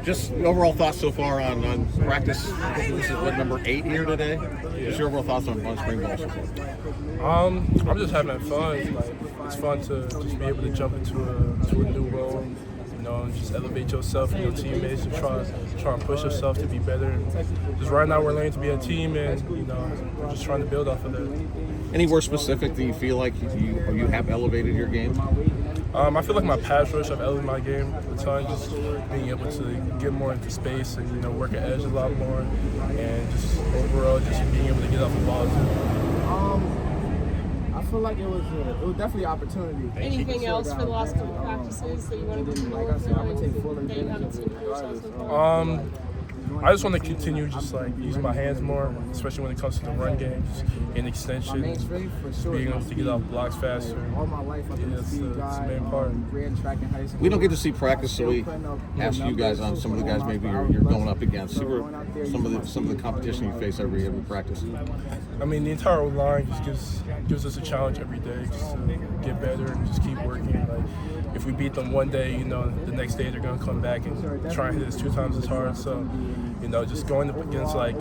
Just overall thoughts so far on practice. This is what, number 8 here today? Just your overall thoughts on spring ball so far. I'm just having fun. Like, it's fun to just be able to jump into a new role. And just elevate yourself and your teammates and try and push yourself to be better. Just right now we're learning to be a team, and we're just trying to build off of that. Anywhere specific that you feel like you have elevated your game? I feel like my pass rush, I've elevated my game a ton, just being able to get more into space and work at edge a lot more, and just overall just being able to get off the ball too. I feel like it was definitely an opportunity. Anything else for the last couple of practices that you want to do more of? That you haven't seen for yourself so far? I just want to continue just like using my hands more, especially when it comes to the run game, just in extension, being able to get off blocks faster. That's the main part. We don't get to see practice, so we ask you guys on some of the guys maybe you're going up against. Who are some of the competition you face every practice? I mean, the entire line just gives us a challenge every day, just to get better and just keep working. Like, if we beat them one day, the next day they're going to come back and try and hit us 2 times as hard. So, just going up against like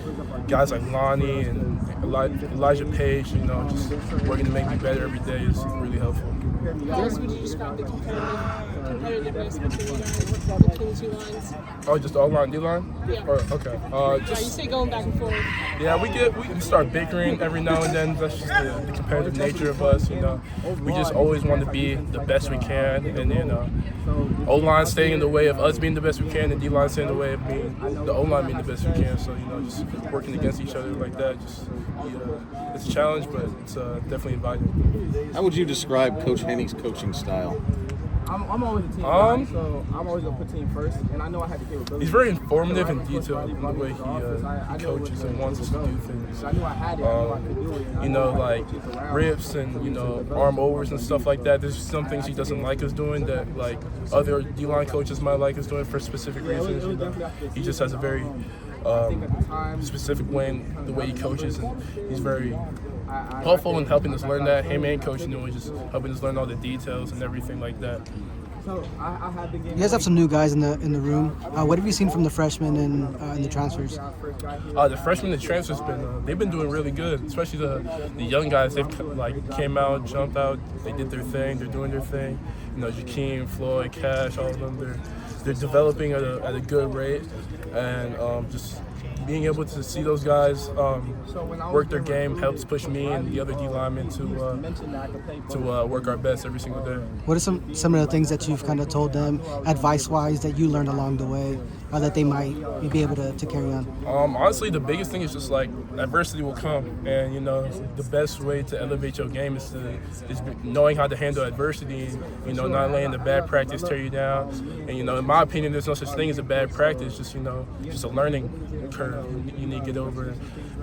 guys like Lonnie and Elijah Page, just working to make me better every day is really helpful. How else would you describe the competitiveness between the 2 lines? Oh, just the O-line, D-line? Yeah. Okay. You say going back and forth. Yeah, we start bickering every now and then. That's just the competitive nature of us. We just always want to be the best we can, and O-line staying in the way of us being the best we can, and D-line staying in the way of the O-line being the best we can. So just working against each other like that, it's a challenge, but it's definitely inviting. How would you describe Coach Henney's coaching style? I'm always a team guy, so I'm always going to put team first, and I know I have the capability. He's very informative and detailed in the way he coaches and wants us to do things. I knew I had it, I knew I could do it. Like rips and, arm overs and stuff like that. There's some things he doesn't like us doing that, like, other D-line coaches might like us doing for specific reasons. He just has a very specific way in the way he coaches, and he's very helpful in helping us learn that. Him and Coach Newell just helping us learn all the details and everything like that. So I had the game. You guys have some new guys in the room. What have you seen from the freshmen and the transfers? The freshmen and transfers they've been doing really good, especially the young guys. They've came out, jumped out, they did their thing. They're doing their thing. Jakeem, Floyd, Cash, all of them. They're developing at a good rate, and just being able to see those guys work their game helps push me and the other D linemen to work our best every single day. What are some of the things that you've kind of told them, advice-wise, that you learned along the way, that they might be able to carry on? Honestly, the biggest thing is just like adversity will come, and the best way to elevate your game is knowing how to handle adversity. Not letting the bad practice tear you down. And in my opinion, there's no such thing as a bad practice. Just just a learning curve you need to get over.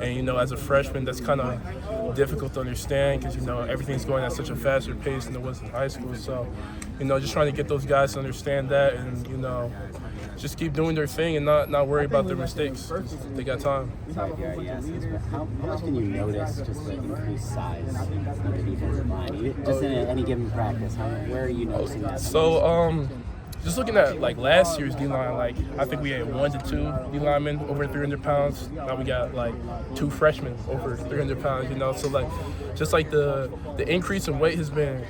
And as a freshman, that's kind of difficult to understand because everything's going at such a faster pace than it was in high school. So just trying to get those guys to understand that, and just keep doing their thing and not worry about their mistakes. They got time. How much can you notice just the increased size of the defensive line? Just in any given practice, where are you noticing that? So, just looking at last year's D-line, I think we had 1 to 2 D-linemen over 300 pounds. Now we got 2 freshmen over 300 pounds. So just the increase in weight has been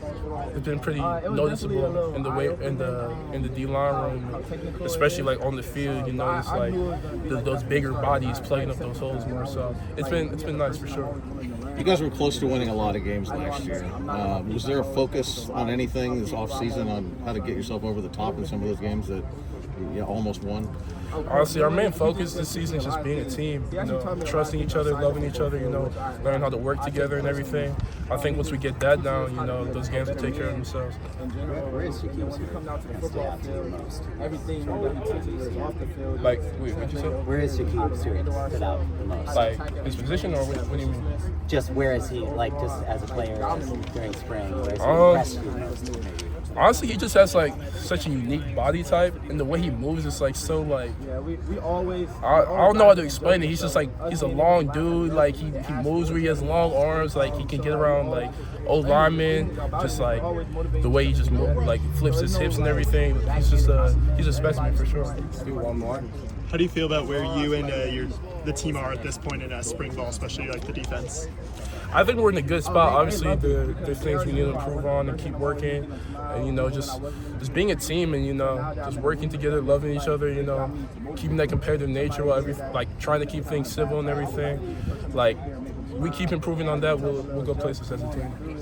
pretty noticeable in the weight in the D-line room, especially on the field. It's those bigger bodies plugging up those holes more. So it's been nice for sure. You guys were close to winning a lot of games last year. Was there a focus on anything this offseason on how to get yourself over the top in some of those games that you almost won? Honestly, our main focus this season is just being a team, trusting each other, loving each other, learning how to work together and everything. I think once we get that down, those games will take care of themselves. Where is Shaquille What'd you say? Where is Shaquille stood out the most? His position, or what do you mean? Just where is he, just as a player during spring? Where is he impressed you the most, maybe? Honestly, he just has like such a unique body type, and the way he moves is like so like. Yeah, we always. I don't know how to explain it. He's just like he's a long dude. Like he moves where he has long arms. Like he can get around like old linemen. Just like the way he just like flips his hips and everything. He's a specimen for sure. Do one more. How do you feel about where you and the team are at this point in spring ball, especially like the defense? I think we're in a good spot. Obviously, there's things we need to improve on and keep working, and just being a team and just working together, loving each other. Keeping that competitive nature while like trying to keep things civil and everything. Like we keep improving on that, we'll go places as a team.